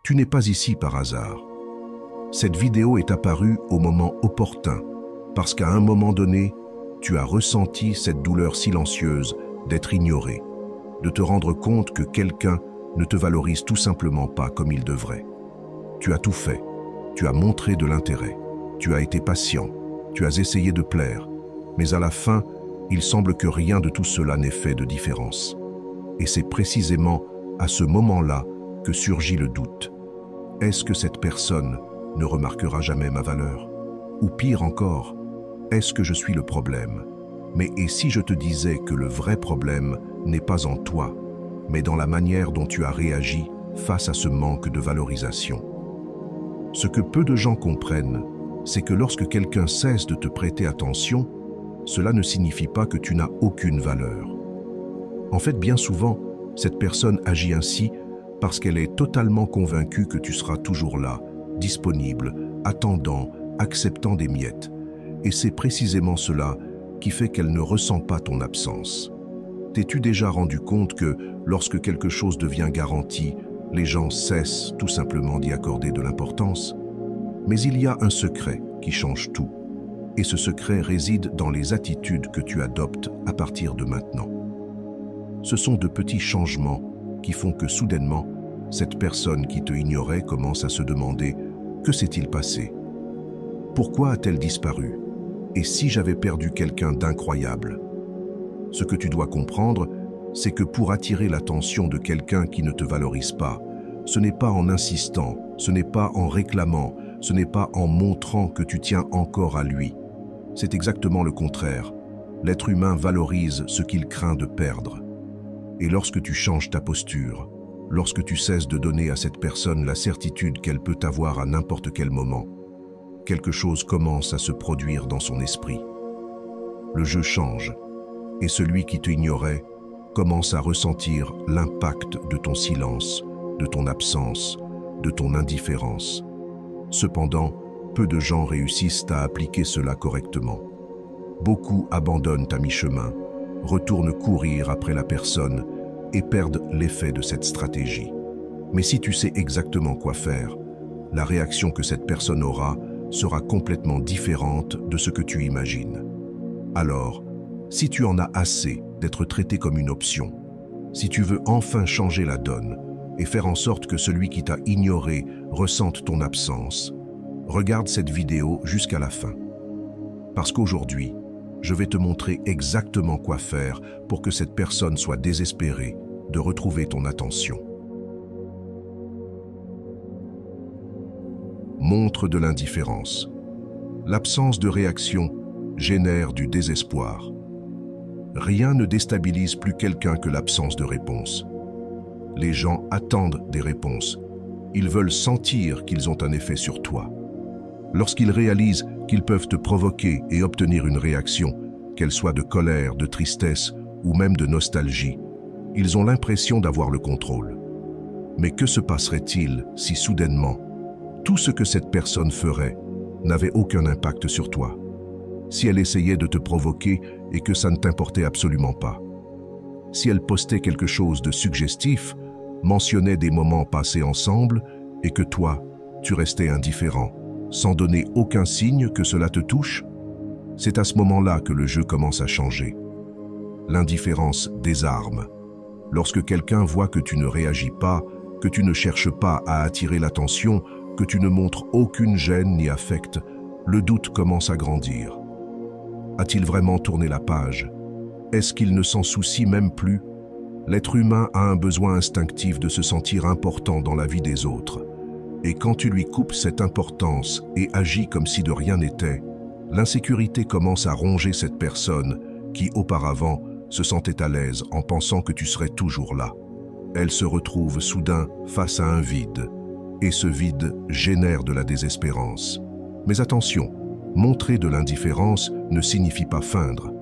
Tu n'es pas ici par hasard. Cette vidéo est apparue au moment opportun, parce qu'à un moment donné, tu as ressenti cette douleur silencieuse d'être ignoré, de te rendre compte que quelqu'un ne te valorise tout simplement pas comme il devrait. Tu as tout fait, tu as montré de l'intérêt, tu as été patient, tu as essayé de plaire, mais à la fin, il semble que rien de tout cela n'ait fait de différence. Et c'est précisément à ce moment-là que surgit le doute. Est-ce que cette personne ne remarquera jamais ma valeur? Ou pire encore, est-ce que je suis le problème? Mais et si je te disais que le vrai problème n'est pas en toi, mais dans la manière dont tu as réagi face à ce manque de valorisation? Ce que peu de gens comprennent, c'est que lorsque quelqu'un cesse de te prêter attention, cela ne signifie pas que tu n'as aucune valeur. En fait, bien souvent, cette personne agit ainsi parce qu'elle est totalement convaincue que tu seras toujours là, disponible, attendant, acceptant des miettes. Et c'est précisément cela qui fait qu'elle ne ressent pas ton absence. T'es-tu déjà rendu compte que lorsque quelque chose devient garanti, les gens cessent tout simplement d'y accorder de l'importance? Mais il y a un secret qui change tout. Et ce secret réside dans les attitudes que tu adoptes à partir de maintenant. Ce sont de petits changements qui font que soudainement, cette personne qui te ignorait commence à se demander « Que s'est-il passé? Pourquoi a-t-elle disparu? Et si j'avais perdu quelqu'un d'incroyable ?» Ce que tu dois comprendre, c'est que pour attirer l'attention de quelqu'un qui ne te valorise pas, ce n'est pas en insistant, ce n'est pas en réclamant, ce n'est pas en montrant que tu tiens encore à lui. C'est exactement le contraire. L'être humain valorise ce qu'il craint de perdre. Et lorsque tu changes ta posture, lorsque tu cesses de donner à cette personne la certitude qu'elle peut avoir à n'importe quel moment, quelque chose commence à se produire dans son esprit. Le jeu change, et celui qui te ignorait commence à ressentir l'impact de ton silence, de ton absence, de ton indifférence. Cependant, peu de gens réussissent à appliquer cela correctement. Beaucoup abandonnent à mi-chemin, retournent courir après la personne et perdent l'effet de cette stratégie. Mais si tu sais exactement quoi faire, la réaction que cette personne aura sera complètement différente de ce que tu imagines. Alors, si tu en as assez d'être traité comme une option, si tu veux enfin changer la donne et faire en sorte que celui qui t'a ignoré ressente ton absence, regarde cette vidéo jusqu'à la fin. Parce qu'aujourd'hui, je vais te montrer exactement quoi faire pour que cette personne soit désespérée de retrouver ton attention. Montre de l'indifférence. L'absence de réaction génère du désespoir. Rien ne déstabilise plus quelqu'un que l'absence de réponse. Les gens attendent des réponses. Ils veulent sentir qu'ils ont un effet sur toi. Lorsqu'ils réalisent qu'ils peuvent te provoquer et obtenir une réaction, qu'elle soit de colère, de tristesse ou même de nostalgie, ils ont l'impression d'avoir le contrôle. Mais que se passerait-il si soudainement, tout ce que cette personne ferait n'avait aucun impact sur toi? Si elle essayait de te provoquer et que ça ne t'importait absolument pas? Si elle postait quelque chose de suggestif, mentionnait des moments passés ensemble et que toi, tu restais indifférent, sans donner aucun signe que cela te touche? C'est à ce moment-là que le jeu commence à changer. L'indifférence désarme. Lorsque quelqu'un voit que tu ne réagis pas, que tu ne cherches pas à attirer l'attention, que tu ne montres aucune gêne ni affect, le doute commence à grandir. A-t-il vraiment tourné la page? Est-ce qu'il ne s'en soucie même plus? L'être humain a un besoin instinctif de se sentir important dans la vie des autres. Et quand tu lui coupes cette importance et agis comme si de rien n'était, l'insécurité commence à ronger cette personne qui, auparavant, se sentait à l'aise en pensant que tu serais toujours là. Elle se retrouve soudain face à un vide, et ce vide génère de la désespérance. Mais attention, montrer de l'indifférence ne signifie pas feindre.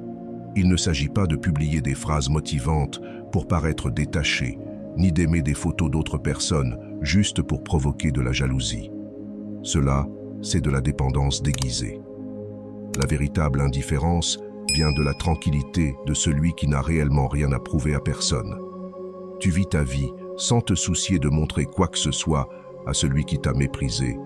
Il ne s'agit pas de publier des phrases motivantes pour paraître détaché, ni d'aimer des photos d'autres personnes juste pour provoquer de la jalousie. Cela, c'est de la dépendance déguisée. La véritable indifférence vient de la tranquillité de celui qui n'a réellement rien à prouver à personne. Tu vis ta vie sans te soucier de montrer quoi que ce soit à celui qui t'a méprisé.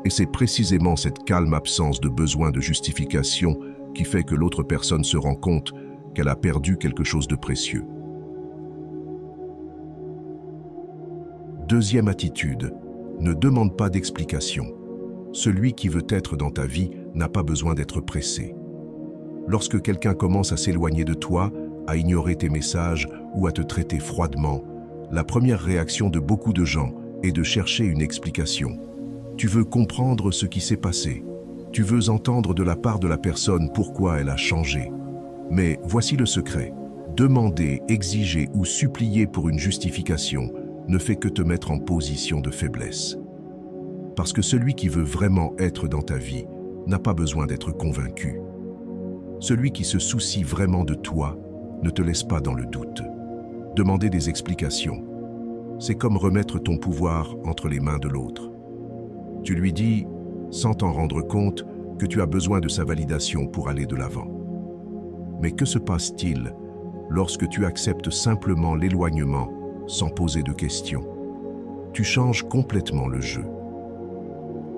Et c'est précisément cette calme absence de besoin de justification qui fait que l'autre personne se rend compte qu'elle a perdu quelque chose de précieux. Deuxième attitude, ne demande pas d'explication. Celui qui veut être dans ta vie n'a pas besoin d'être pressé. Lorsque quelqu'un commence à s'éloigner de toi, à ignorer tes messages ou à te traiter froidement, la première réaction de beaucoup de gens est de chercher une explication. Tu veux comprendre ce qui s'est passé. Tu veux entendre de la part de la personne pourquoi elle a changé. Mais voici le secret. Demander, exiger ou supplier pour une justification ne fait que te mettre en position de faiblesse. Parce que celui qui veut vraiment être dans ta vie n'a pas besoin d'être convaincu. Celui qui se soucie vraiment de toi ne te laisse pas dans le doute. Demander des explications, c'est comme remettre ton pouvoir entre les mains de l'autre. Tu lui dis, sans t'en rendre compte, que tu as besoin de sa validation pour aller de l'avant. Mais que se passe-t-il lorsque tu acceptes simplement l'éloignement sans poser de questions? Tu changes complètement le jeu.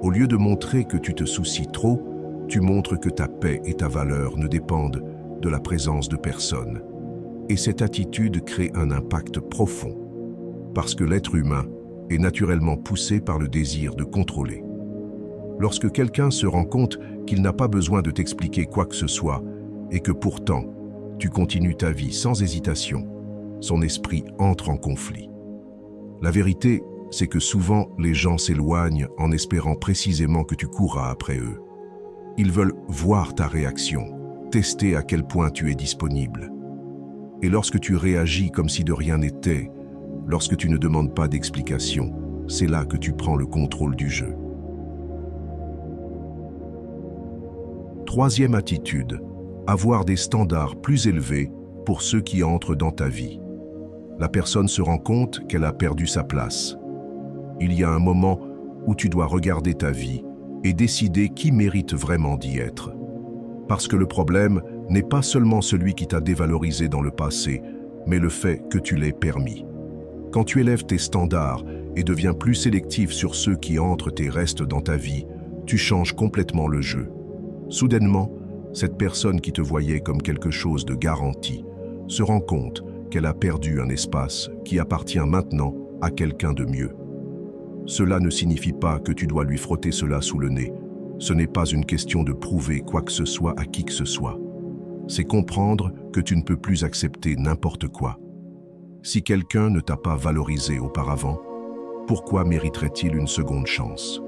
Au lieu de montrer que tu te soucies trop, tu montres que ta paix et ta valeur ne dépendent de la présence de personne. Et cette attitude crée un impact profond, parce que l'être humain est naturellement poussé par le désir de contrôler. Lorsque quelqu'un se rend compte qu'il n'a pas besoin de t'expliquer quoi que ce soit, et que pourtant, tu continues ta vie sans hésitation, son esprit entre en conflit. La vérité, c'est que souvent, les gens s'éloignent en espérant précisément que tu courras après eux. Ils veulent voir ta réaction, tester à quel point tu es disponible. Et lorsque tu réagis comme si de rien n'était, lorsque tu ne demandes pas d'explication, c'est là que tu prends le contrôle du jeu. Troisième attitude, avoir des standards plus élevés pour ceux qui entrent dans ta vie. La personne se rend compte qu'elle a perdu sa place. Il y a un moment où tu dois regarder ta vie et décider qui mérite vraiment d'y être. Parce que le problème n'est pas seulement celui qui t'a dévalorisé dans le passé, mais le fait que tu l'aies permis. Quand tu élèves tes standards et deviens plus sélectif sur ceux qui entrent et restent dans ta vie, tu changes complètement le jeu. Soudainement, cette personne qui te voyait comme quelque chose de garanti se rend compte qu'elle a perdu un espace qui appartient maintenant à quelqu'un de mieux. Cela ne signifie pas que tu dois lui frotter cela sous le nez. Ce n'est pas une question de prouver quoi que ce soit à qui que ce soit. C'est comprendre que tu ne peux plus accepter n'importe quoi. Si quelqu'un ne t'a pas valorisé auparavant, pourquoi mériterait-il une seconde chance?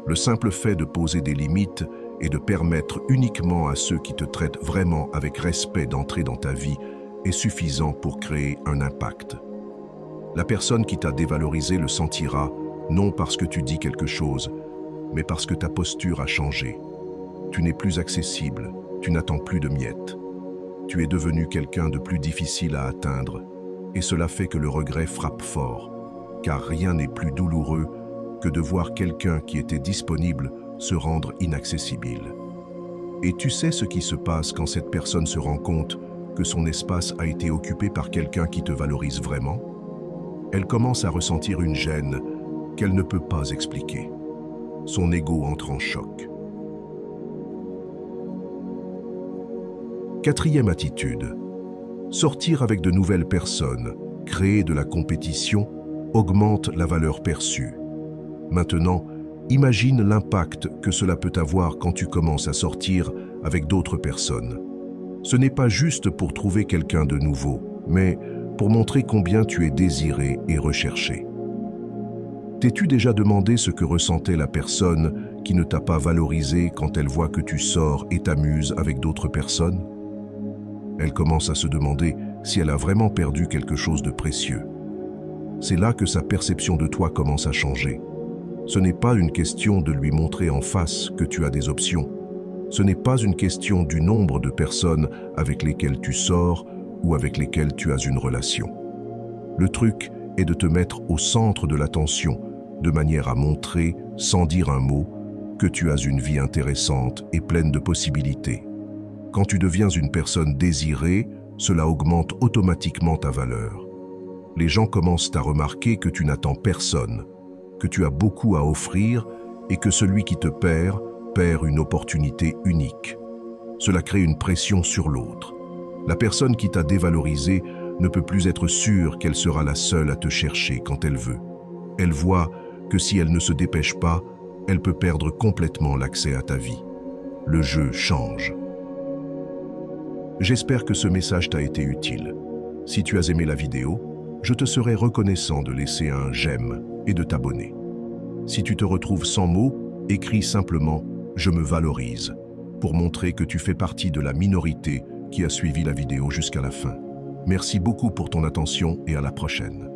Le simple fait de poser des limites et de permettre uniquement à ceux qui te traitent vraiment avec respect d'entrer dans ta vie est suffisant pour créer un impact. La personne qui t'a dévalorisé le sentira, non parce que tu dis quelque chose, mais parce que ta posture a changé. Tu n'es plus accessible, tu n'attends plus de miettes. Tu es devenu quelqu'un de plus difficile à atteindre, et cela fait que le regret frappe fort, car rien n'est plus douloureux que de voir quelqu'un qui était disponible se rendre inaccessible. Et tu sais ce qui se passe quand cette personne se rend compte que son espace a été occupé par quelqu'un qui te valorise vraiment? Elle commence à ressentir une gêne qu'elle ne peut pas expliquer. Son ego entre en choc. Quatrième attitude. Sortir avec de nouvelles personnes, créer de la compétition, augmente la valeur perçue. Maintenant, imagine l'impact que cela peut avoir quand tu commences à sortir avec d'autres personnes. Ce n'est pas juste pour trouver quelqu'un de nouveau, mais pour montrer combien tu es désiré et recherché. T'es-tu déjà demandé ce que ressentait la personne qui ne t'a pas valorisé quand elle voit que tu sors et t'amuses avec d'autres personnes? Elle commence à se demander si elle a vraiment perdu quelque chose de précieux. C'est là que sa perception de toi commence à changer. Ce n'est pas une question de lui montrer en face que tu as des options. Ce n'est pas une question du nombre de personnes avec lesquelles tu sors ou avec lesquelles tu as une relation. Le truc est de te mettre au centre de l'attention, de manière à montrer, sans dire un mot, que tu as une vie intéressante et pleine de possibilités. Quand tu deviens une personne désirée, cela augmente automatiquement ta valeur. Les gens commencent à remarquer que tu n'attends personne. que tu as beaucoup à offrir et que celui qui te perd une opportunité unique. Cela crée une pression sur l'autre. La personne qui t'a dévalorisé ne peut plus être sûre qu'elle sera la seule à te chercher quand elle veut. Elle voit que si elle ne se dépêche pas, elle peut perdre complètement l'accès à ta vie. Le jeu change. J'espère que ce message t'a été utile. Si tu as aimé la vidéo, je te serai reconnaissant de laisser un j'aime et de t'abonner. Si tu te retrouves sans mots, écris simplement « Je me valorise » pour montrer que tu fais partie de la minorité qui a suivi la vidéo jusqu'à la fin. Merci beaucoup pour ton attention et à la prochaine.